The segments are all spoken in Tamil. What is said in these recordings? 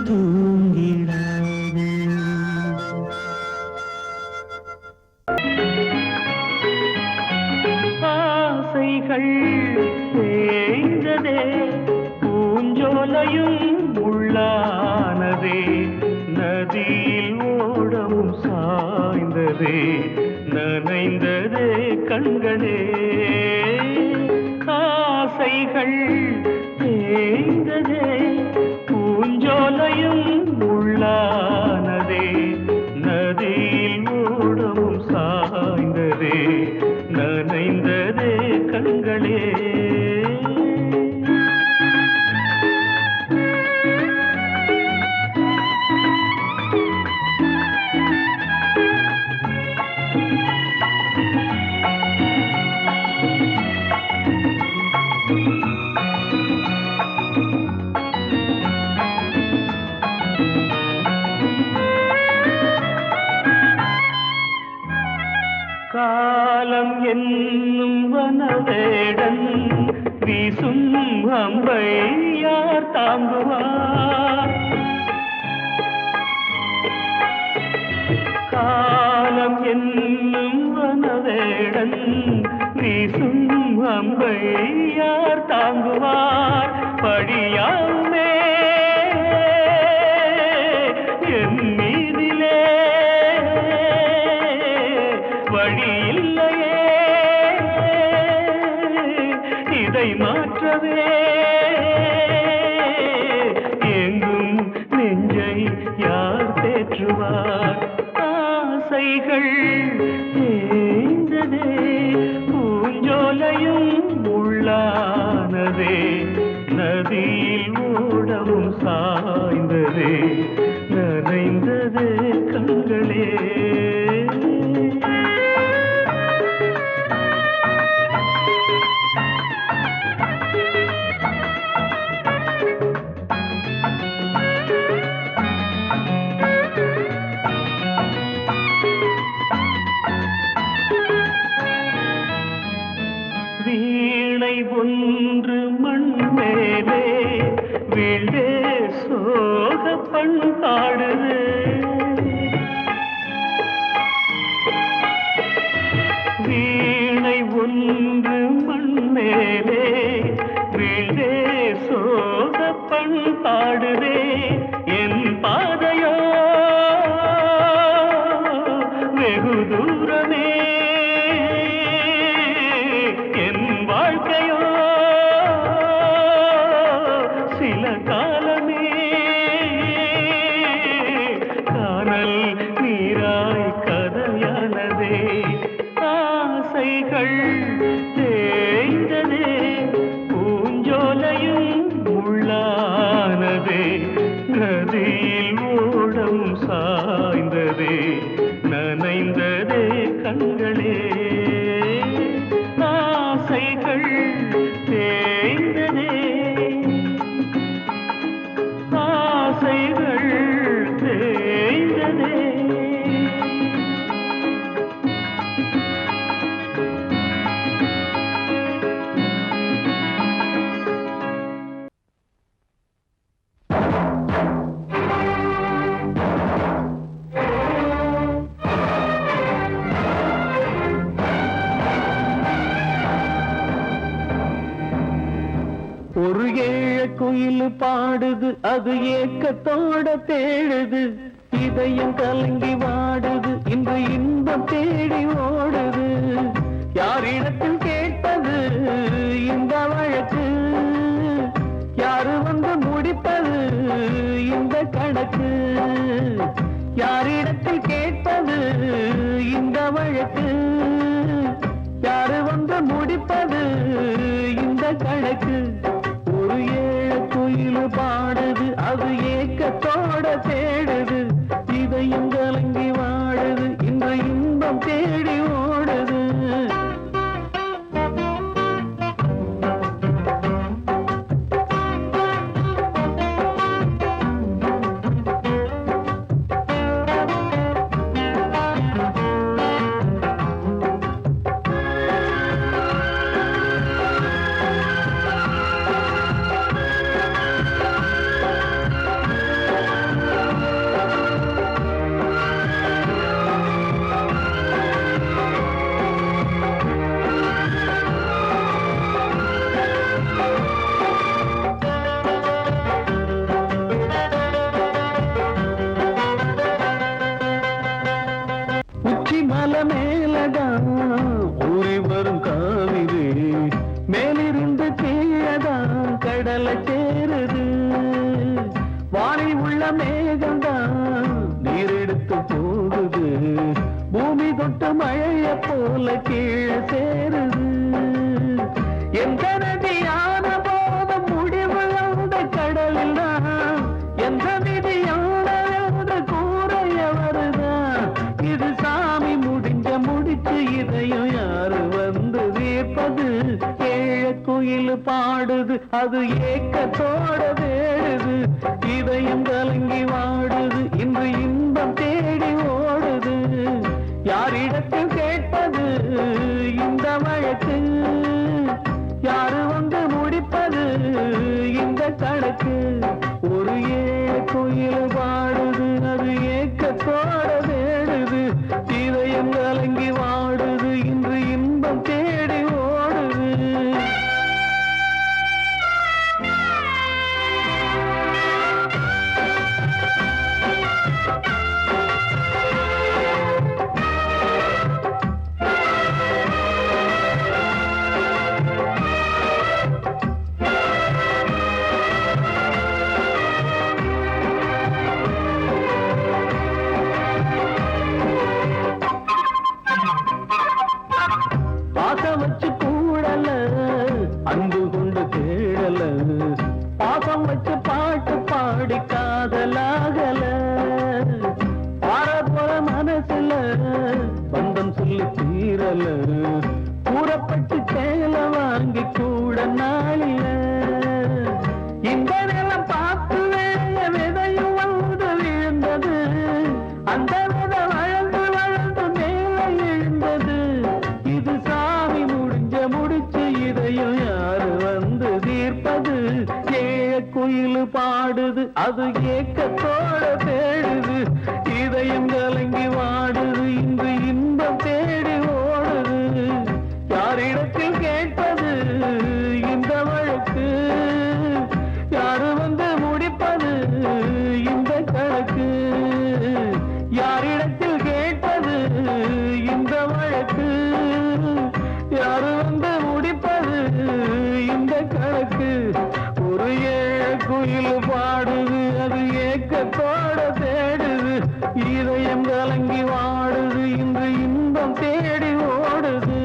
தூங்கிடாது. ஆசைகள் தேய்ந்ததே, பூஞ்சோலையும் உள்ளானதே, நதியில் ஓடமும் சாய்ந்ததே, நனைந்ததே கண்களே. ஆசைகள் தேய்ந்ததே, பூஞ்சோலையும் உள்ளானதே, நதியில் ஓடமும் சாய்ந்ததே, நனைந்ததே கண்களே. காலம் என்னும் வனவேடன் வீசும் அம்பை யார் தாங்குவார்? காலம் என்னும் வனவேடன் வீசும் அம்பை யார் தாங்குவார்? படியாமே என் மீதிலே வழியில்லையே, இதை மாற்றவே எங்கும் நெஞ்சை யார் தேற்றுவார்? ஆசைகள் தேய்ந்ததே, பூஞ்சோலையும் உள்ளானதே, நதியில் ஓடவும் சாய்ந்ததே, நனைந்ததே கண்களே. வீணை ஒன்று மண் மேலே வீழ்ந்தே சோக பண்பாடுது, வீணை ஒன்று மண் மேலே வீழ்ந்தே சோக பண்பாடுதே. என் பாதையோ வெகு தூரமே, என் வாழ்க்கையோ சில காலமே, காணல் நீராய் கதையானதே. ஆசைகள் தேய்ந்ததே, பூஞ்சோலையும் உள்ளானதே, நதியில் ஓடம் சாய்ந்ததே, நனைந்ததே கண்களே. ஆசைகள் தேய்ந்ததே, ஆசைகள் தேய்ந்ததே. ஒரு ஏழ குயில் பாடுது, அது ஏக்கத்தோட தேடுது, இதயம் கலங்கி வாடுது, இன்று இன்பம் தேடி ஓடுது. யாரிடத்தில் கேட்பது இந்த வழக்கு, யாரு வந்து முடிப்பது இந்த கணக்கு? யாரிடத்தில் கேட்பது இந்த வழக்கு, யாரு வந்து முடிப்பது இந்த கணக்கு? ஒரு ஏழ குயில் பாடுது, அது ஏக்கத்தோட தேடுது, இதயம் கலங்கி வாடுது, இன்று இன்பம் தேடி ஓடுது. வெள்ள மேகம்தான் நீரெடுத்து போகுது, பூமி தொட்டு மழைய போல கீழே சேருது. எந்த நதியான போத முடிவு அந்த கடலில் தான், எந்த விதியான கூறைய வருதான். இது சாமி முடிச்சு இதையும் யாரு வந்து தீர்ப்பது? ஏழ குயில் பாடுது, அது ஏக்கத்தோட வேடுது, இதயம் கலங்கி வாடுது, இன்று இன்பம் தேடி ஓடுது. யாரிடத்தில் கேட்பது இந்த வழக்கு? யாரு வந்து முடிப்பது இந்த கணக்கு? ஒரு ஏழ குயில் பாடுது, அது ஏக்கத்தோட வேடுது, இதயம் கலங்கி வாடுது, இன்று இன்பம் தேடி ஓடுது. பாசம் வச்சு கூடல, அன்பு கொண்டு தேடல, பாசம் வச்சு பாட்டு பாடி காதலாகல. பார போற மனசுல பந்தம் சொல்லி தீரல, கூறப்பட்டு சேல வாங்கி கூட நாளில. இந்த நிலம் பார்த்து வேக விதையும் வந்து விழுந்தது, அந்த விதை வளர்ந்து வளர்ந்து மேலே எழுந்தது. இது சாமி முடிச்சு இதையும் யாரு வந்து தீர்ப்பது? ஏழ குயில் பாடுது, அது ஏக்கத்தோட தேடுது, இதயம் கலங்கி வாடுது, இன்று இன்பம் தேடி ஓடுது. யாரிடத்தில் கேட்பது இந்த வழக்கு? யாரு வந்து முடிப்பது இந்த கணக்கு? யாரிடத்தில் கேட்பது இந்த வழக்கு? யாரு வந்து முடிப்பது இந்த கணக்கு? ஒரு ஏழ குயில் பாடுது, அது ஏக்கத்தோட தேடுது, இதயம் கலங்கி வாடுது, இன்று இன்பம் தேடி ஓடுது.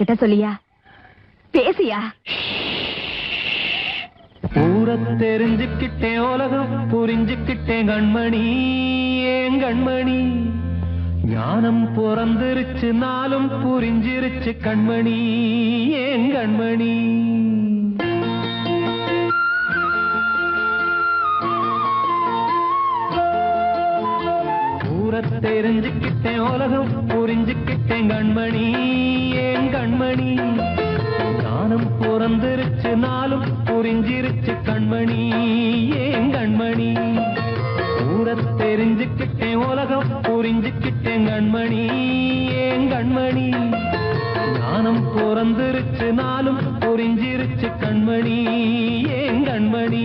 கிட்ட சொல்லியா, பேசியா? ஊர தெரிஞ்சுக்கிட்டேன், உலகம் புரிஞ்சுக்கிட்டேன் கண்மணி, ஏன் கண்மணி. ஞானம் பிறந்திருச்சு, நாளும் புரிஞ்சிருச்சு கண்மணி, ஏன் கண்மணி. ஊர தெரிஞ்சுக்கிட்டேன், உலகம் புரிஞ்சுக்கிட்டேன் கண்மணி, ஏன் கண்மணி. ஞானம் பிறந்திருச்சு, நாளும் புரிஞ்சிருச்சு கண்மணி, ஏன் கண்மணி. ஊர தெரிஞ்சுக்கிட்டேன், உலகம் புரிஞ்சுக்கிட்டேன் கண்மணி, ஏன் கண்மணி. ஞானம் பிறந்திருச்சு, நாளும் புரிஞ்சிருச்சு கண்மணி, ஏன் கண்மணி.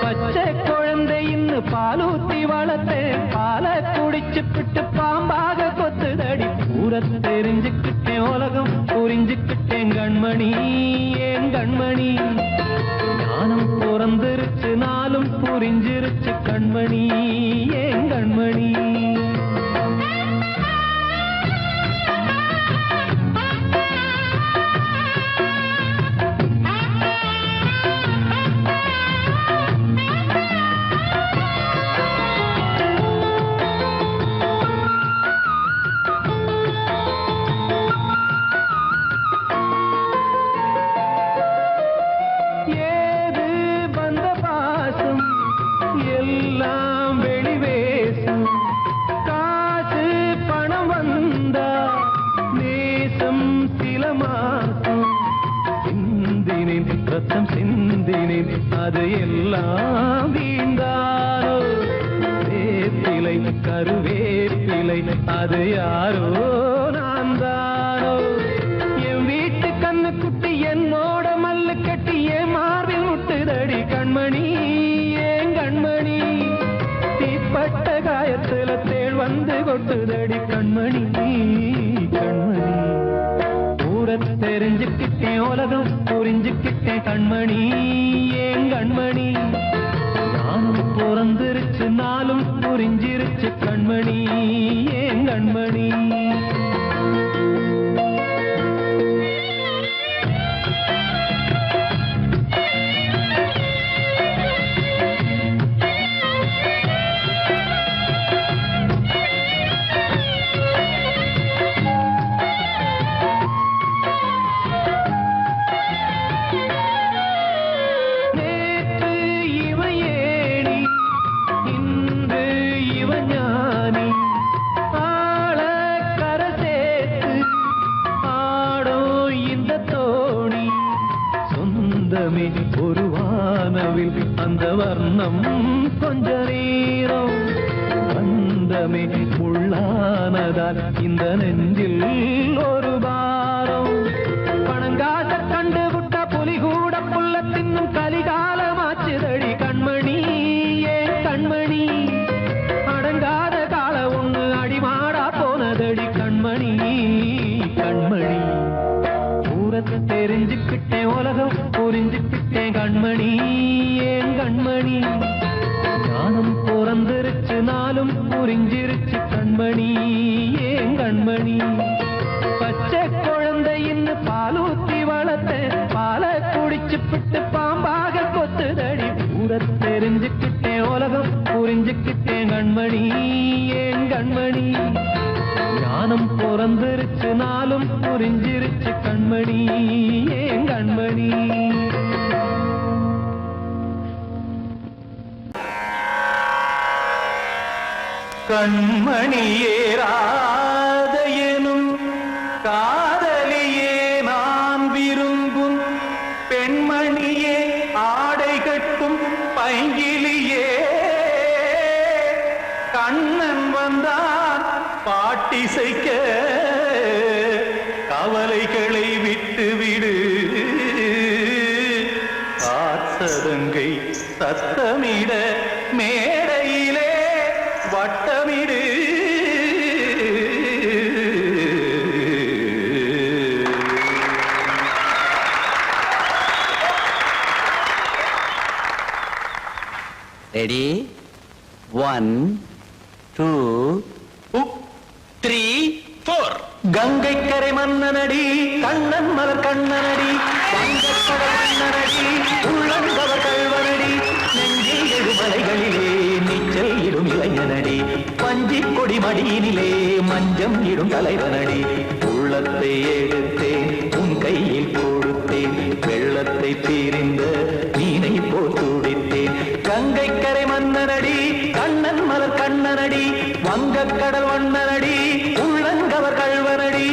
பச்சை குழந்தை இன்னும் பாலூத்தி வளர்த்தேன், பாலை குடிச்சு பிட்டு பாம்பாக கொத்துதடி. ஊர தெரிஞ்சுக்கிட்டேன், உலகம் புரிஞ்சுக்கிட்டேன் கண்மணி, ஏன் கண்மணி. ஞானம் பிறந்திருச்சு, நாளும் புரிஞ்சிருச்சு கண்மணி, ஏன் கண்மணி. அது எல்லாம் வீண்டாரோ, வேப்பிலை கருவேப்பிலை அது யாரோ நான் தானோ. என் வீட்டு கண்ணு குட்டி என்னோட மல்லு கட்டி என் மார்பில் முட்டுதடி கண்மணி, ஏன் கண்மணி. தீப்பட்ட காயத்துல தேள் வந்து கொட்டுதடி கண்மணி, கண்மணி. ஊர தெரிஞ்சுக்கிட்டேன், உலகம் புரிஞ்சுக்கிட்டேன் கண்மணி, ஏன் கண்மணி. ஞானம் பிறந்திருச்சு, நாளும் புரிஞ்சிருச்சு கண்மணி, ஏன் கண்மணி. ஒரு வானவில் அந்த வர்ணம் கொஞ்ச நேரம் வந்தமே உள்ளானதால் இந்த நெஞ்சில் ஒரு பாரம். பணங்காச கண்டு விட்ட புலி கூட புல்ல தின்னும் கலிகாலமாச்சுதடி கண்மணி, ஏன் கண்மணி. அடங்காத கால ஒண்ணு அடிமாடா போனதடி கண்மணி, கண்மணி. ஊரத்தை தெரிஞ்சுக்கிட்டேன், உலகம் புரிஞ்சுக்கிட்டேன் கண்மணி, ஏன் கண்மணி. ஞானம் பிறந்திருச்சு, நாளும் புரிஞ்சிருச்சு கண்மணி, ஏன் கண்மணி. பச்சை குழந்தை இன்னும் பாலூத்தி வளர்த்தேன், பாலை குடிச்சு பிட்டு பாம்பாக கொத்துதடி. ஊர தெரிஞ்சுக்கிட்டேன், உலகம் புரிஞ்சுக்கிட்டேன் கண்மணி, ஏன் கண்மணி. ஞானம் பிறந்திருச்சு, நாளும் புரிஞ்சிருச்சு கண்மணி, ஏன் கண்மணி. கண்மணியே ராதையனும் காதலியே நான் விரும்பும் பெண்மணியே ஆடை கட்டும் பைங்கிலியே. கண்ணன் வந்தான் பாட்டிசைக்க கவலைகளை விட்டுவிடு. ஆசதங்கை சத்தமிட மேடையிலே வட்டமிடு. ரெடி 1 2 3 4. கங்கை கங்கை மன்னனடி கண்ணன் மலர் கண்ணனடி வங்கக்கடல் மன்னனடி உள்ளங்கவர் கள்வனடி நெஞ்சில் எழுமலைகளிலே நீச்சல் இடும் இளைஞனடி பஞ்சிக் கொடி மடியினிலே மஞ்சம் இடும் தலைவனடி உள்ளத்தை எடுத்தேன் உன் கையில் கொடுத்தேன் வெள்ளத்தை தீரிந்த மீனை போல் துடித்தேன் கங்கை கரை மன்னனடி கண்ணன் மலர் கண்ணனடி வங்கக்கடல் வண்ணனடி உள்ளங்கவர் கள்வனடி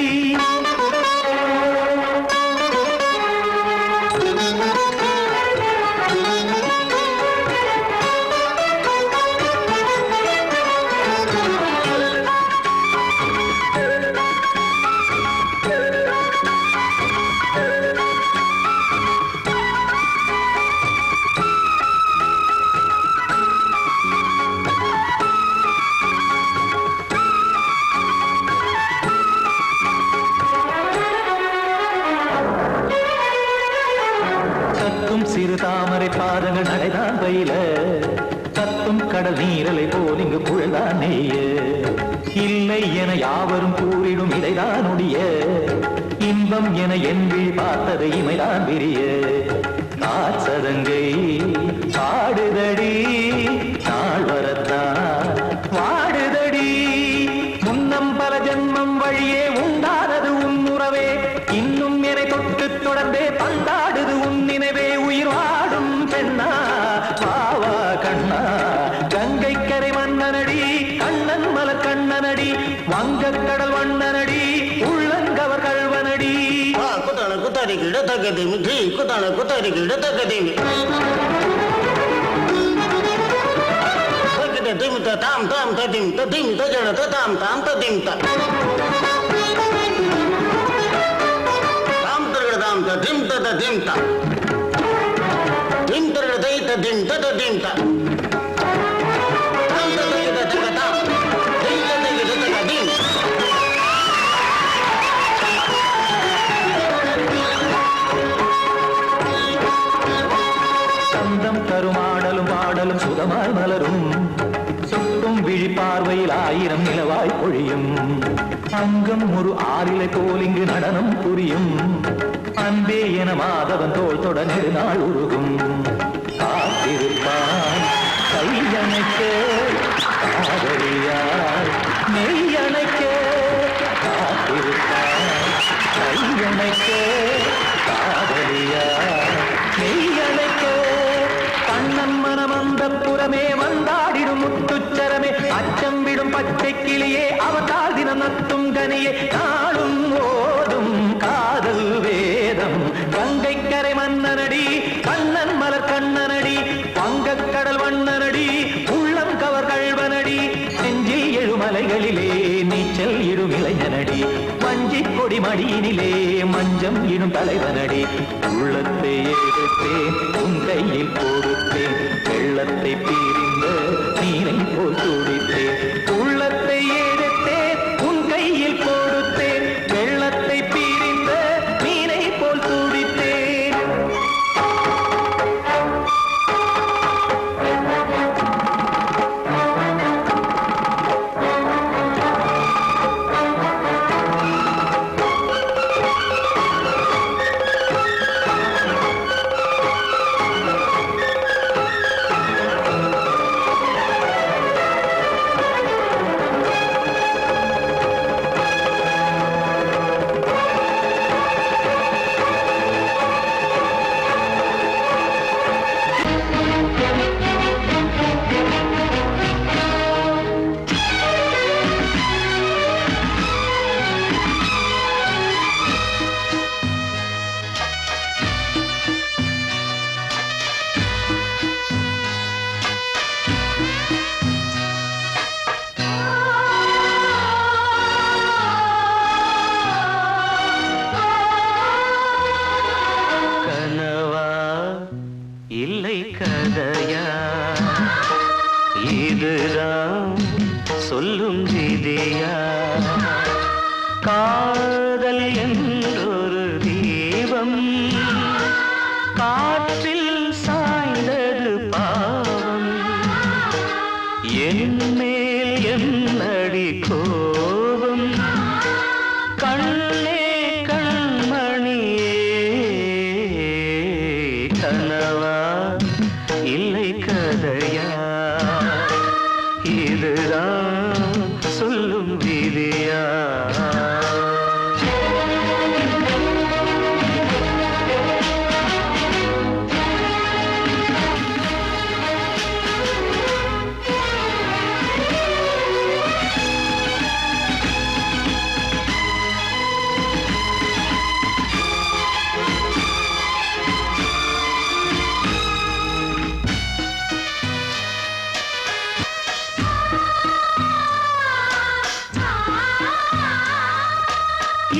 சிறு தாமரை பாதங்கள் நடைதான் பயில கத்தும் கடல் நீரலை போல் இங்கு குழல்தான் நெய்ய இல்லை என யாவரும் கூறிடும் இதைதான் உடைய இன்பம் என என்பி பார்த்தது இமைதான் விரிய காசதங்கை பாடுதடி நாள் வரத்தான் வாடுதடி முன்னம் பல ஜென்மம் வழியே உண்டானது உன் உறவே இன்னும் என்னை தொட்டு தொடர்ந்தே பந்தாடுது உன் நினைவே உயிர் வாடும் பெண்ணா பாவா கண்ணா கங்கை கரை மன்னனடி கண்ணன் மலர் கண்ணனடி வங்கக்கடல் வண்ணனடி உள்ளங்கவர் கள்வனடி குத்தான குத்தாரி கிட தகதிமி தி குத்தான குத்தாரி கிட தகதிமி தகத திம் தாம் தாம் ததிம் ததிம் தஜன தாம் தாம் ததிம் த தாம் தரகட தாம் ததிம் ததிம் த திம் தரகட தை ததிம் ததிம் த தாம் தரகட தகதாம் தை தரகட தகதிம் சந்தம் கருமாடலும் பாடலும் சுதமாய் மலரும் சொட்டும் விழி பார்வையில் ஆயிரம் நிலவாய் பொழியும் அங்கம் ஒரு ஆறிலை போல் இங்கு நடனம் புரியும் அன்பே என மாதவன் தோள் தொட நெடுநாள் உருகும் காத்திருப்பான் கையணைக்க காதலியார் மெய்யணைக்க காத்திருப்பான் கையணைக்க காதலியார் மெய்யணைக்க கண்ணன் மனம் அந்த புறமே வந்தாடிடும் முத்துச்சரமே அச்சம் விடும் பச்சை கிளியே அவதால் தினம் நத்தும் கனியே நாளும் ஓதும் காதல் வேதம் கங்கை கரை மன்னனடி கண்ணன் மலர் கண்ணனடி வங்கக்கடல் வண்ணனடி உள்ளம் கவர் கள்வனடி நெஞ்சில் எழுமலைகளிலே நீச்சல் இடும் இளைஞனடி வஞ்சிக் கொடி மடியினிலே மஞ்சம் இடும் தலைவனடி உள்ளத்தை எடுத்தேன் உன் கையில் கொடுத்தேன் வெள்ளத்தை பீரிந்த நீரை போல் துடித்தேன் உள்ளத்தை எடுத்தேன் உன் கையில் கொடுத்தேன் வெள்ளத்தை பீரிந்த நீரை போல் துடித்தேன் இல்லை கதையா இதுதான் சொல்லும் விதியா காதல் என்றொரு தீபம் காற்றில் சாய்ந்தது பாவம் என் மேல் என்னடி கோபம் கண்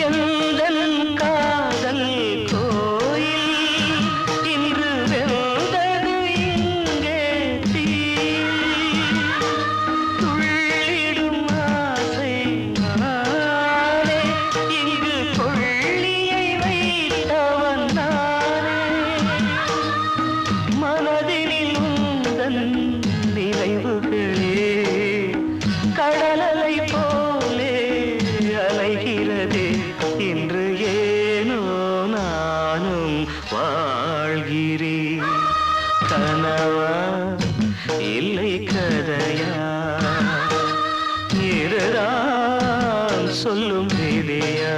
எந்தன் காதல் கோயில் இன்று வெந்தது இங்கே தீ துள்ளிடும் ஆசை நானே இங்கு கொள்ளியை வைத்தவன் நானே மனதினில் உந்தன் நினைவுகளே கடலலை போலே அலைகிறதே இன்று ஏனோ நானும் வாழ்கிறேன் கனவா இல்லை கதையா இதுதான் சொல்லும் விதியா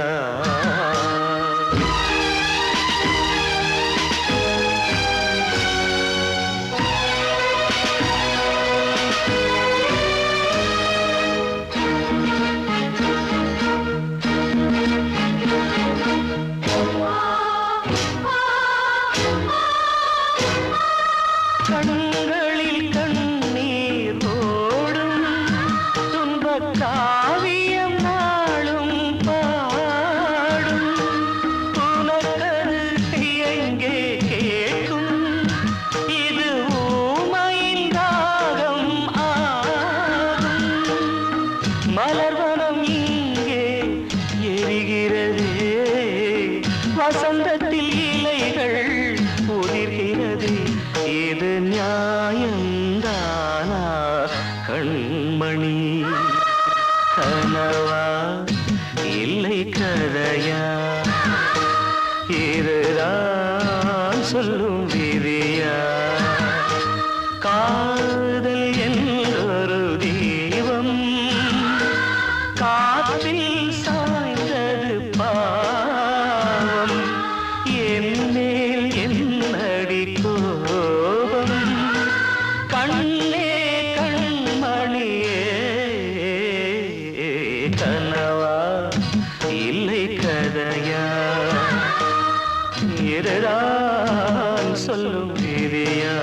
கண்களில் கண்ணீர் ஓடும் துன்பக் காவியம் நாளும் பாடும் உனக்கது எங்கே கேட்கும் இது ஊமையின் தாகம் ஆகும் மலர்வனம் இங்கே எரிகிறதே வசந்தத்தில் இலைகள் உதிர்கிறது இது நியாயந்தானா கண்மணி கனவா இல்லை கதையா இதுதான் சொல்லும் விதியா காதல் என்றொரு தீபம் காற்றில் சாய்ந்தது பாவம் என்னேல் என்னடி கோபம் கண்ணே கண்மணியே கனவா இல்லை கதையா இதுதான் சொல்லும் விதியா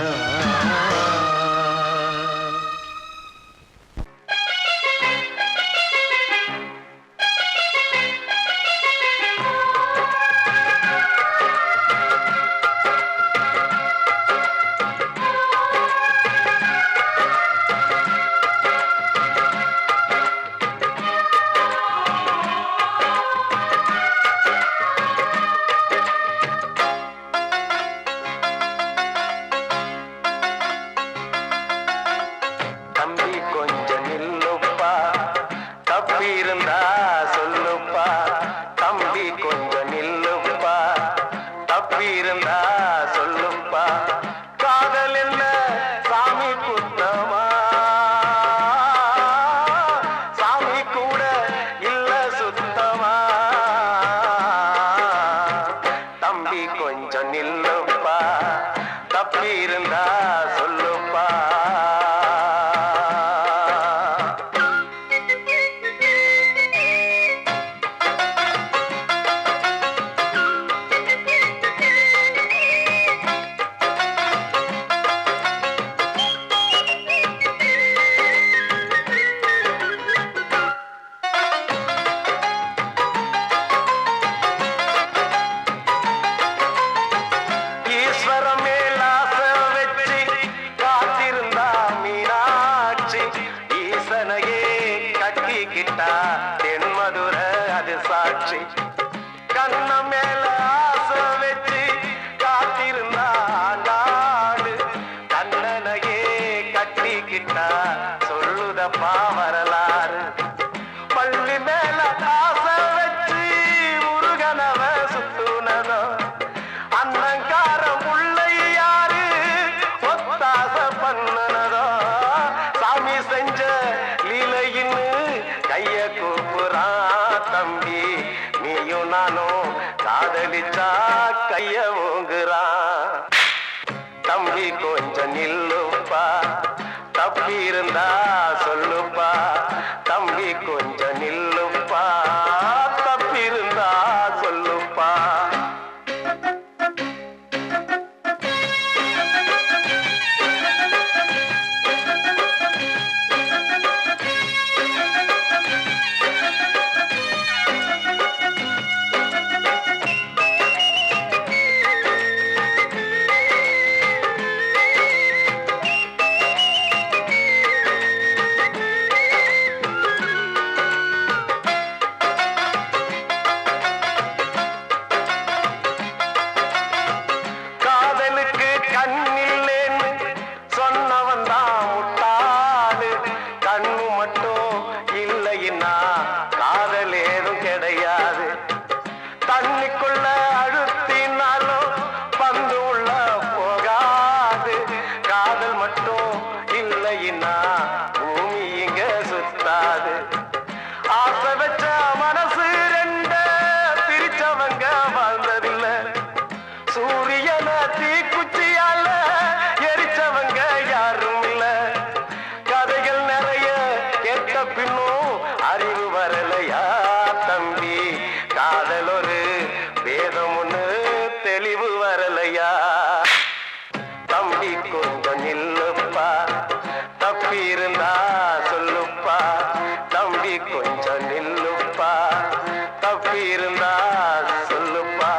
தம்பி கொஞ்சம் நில்லுப்பா தப்பி இருந்தா சொல்லுப்பா தம்பி கொஞ்சம் நில்லுப்பா தப்பி இருந்தா சொல்லுப்பா காதல் என்ன சாமி குத்தமா சாமி கூட இல்ல சுத்தமா தம்பி கொஞ்சம் நில்லுப்பா தப்பி இருந்தா சொல்லுப்பா ஈஸ்வரம் மேலாச வெற்றி காத்திருந்தா மீனாட்சி ஈசனையே கட்டிக்கிட்டா தென்மதுர அது சாட்சி கண்ண மேல ஆசை வச்சு காத்திருந்தா நாடு கண்ணனையே கட்டிக்கிட்டா சொல்லுதப்பா வரலாறு பள்ளி மேல ஆசை வச்சு முருகனவ சுத்துனதோ அன்னங்காரம் உள்ள யாரு ஒத்தாச பண்ணுனதோ சாமி செஞ்ச லீலையின்னு கைய கூப்புறான் தம்பி நீயும் நானும் காதலிச்சா கைய ஓங்குறான் தம்பி கொஞ்சம் நில்லுப்பா தப்பி இருந்தா சொல்லுப்பா தம்பி கொஞ்சம் நில்லுப்பா தப்பி இருந்தா சொல்லுப்பா தண்ணிக்குள்ள அழுத்தினாலும் பந்து உள்ள போகாது. காதல் மட்டும் இல்லைன்னா பூமி இங்க சுத்தாது. ஆசை வச்ச மனசு ரெண்ட பிரிச்சவங்க வாழ்ந்ததில்லை. சூரியன தீக்குச்சியால எரிச்சவங்க யாரும் இல்ல. கதைகள் நிறைய கேட்ட பின்னும் அறிவு வரலையா தம்பி? காதல் ஒரு வேதம் ஒண்ணு தெளிவு வரலையா? தம்பி கொஞ்சம் நில்லுப்பா, தப்பி இருந்தா சொல்லுப்பா. தம்பி கொஞ்சம் நில்லுப்பா, தப்பி இருந்தா சொல்லுப்பா.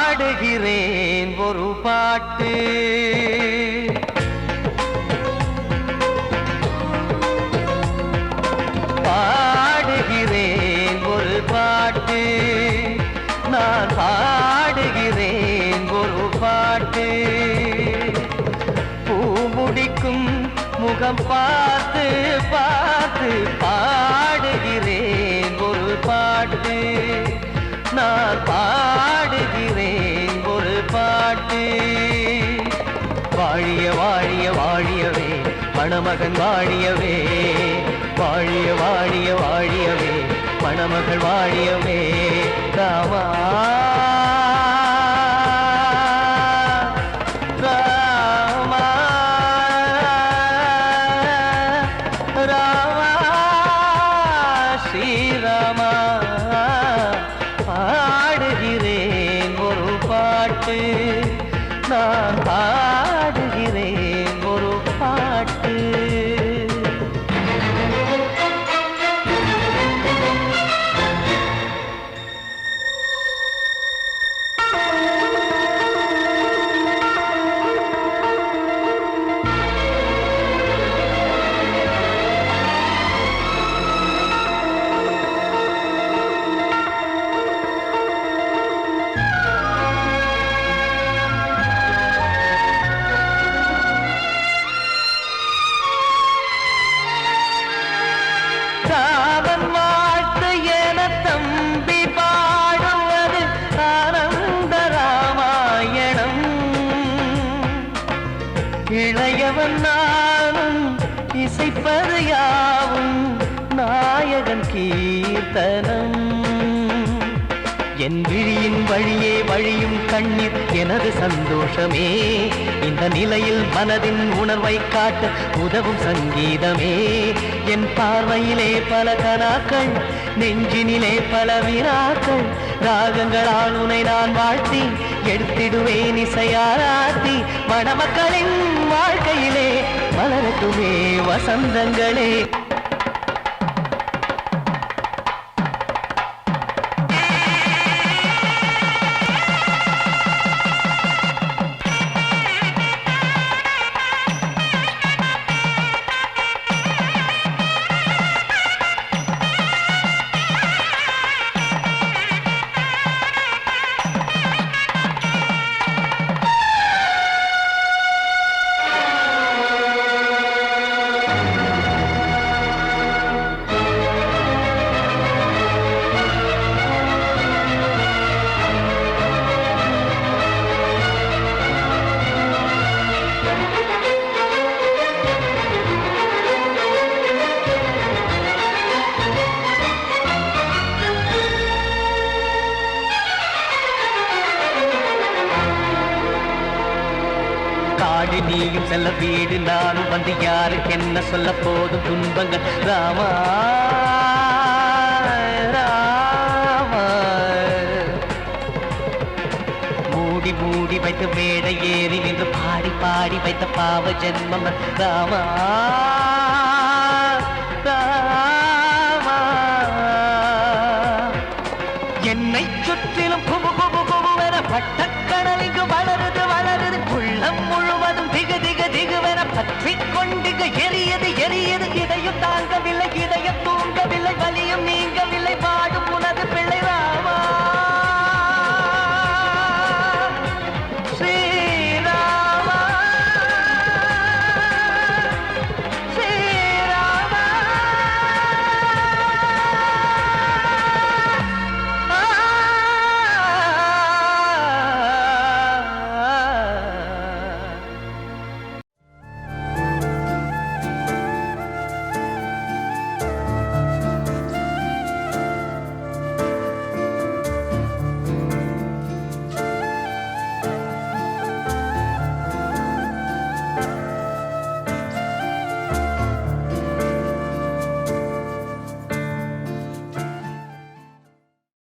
பாடுகிறேன் ஒரு பாட்டு, பாடுகிறேன் ஒரு பாட்டு, நான் பாடுகிறேன் ஒரு பாட்டு. பூ முடிக்கும் முகம் பார்த்து பார்த்து பாடுகிறேன் ஒரு பாட்டு, நான் பாடுகிறேன் ஒரு பாட்டு. வாழிய வாழிய வாழியவே மணமகன் வாழியவே, வாழிய வாழிய வாழியவே மணமகள் வாழியவே. ராமா ராமா ராமா ஸ்ரீராமா. பாடுகிறேன் ஒரு பாட்டு, நான் பாடுகிறேன் ஒரு பாட்டு. ராமன் வாழ்த்து என தம்பி பாடுவது ஆனந்த ராமாயணம். இளையவன் நானும் இசைப்பது யாவும் நாயகன் கீர்த்தனம். என் விழியின் வழியே வழியும் கண்ணீர் எனது சந்தோஷமே. இந்த நிலையில் மனதின் உணர்வை காட்ட உதவும் சங்கீதமே. என் பார்வையிலே பல கனாக்கள், நெஞ்சினிலே பல வினாக்கள். ராகங்களால் உனை நான் வாழ்த்தி எடுத்திடுவேன் இசையாராத்தி. மணமக்களின் வாழ்க்கையிலே மலரட்டுமே வசந்தங்களே. காடு நீயும் செல்ல வீடு நானும் வந்து யாருக்கு என்ன சொல்ல போதும் துன்பங்கள். ராமா ராமா மூடி மூடி வைத்து மேடை ஏறி நின்று பாடி பாடி வைத்த பாவ ஜென்மம் ராமா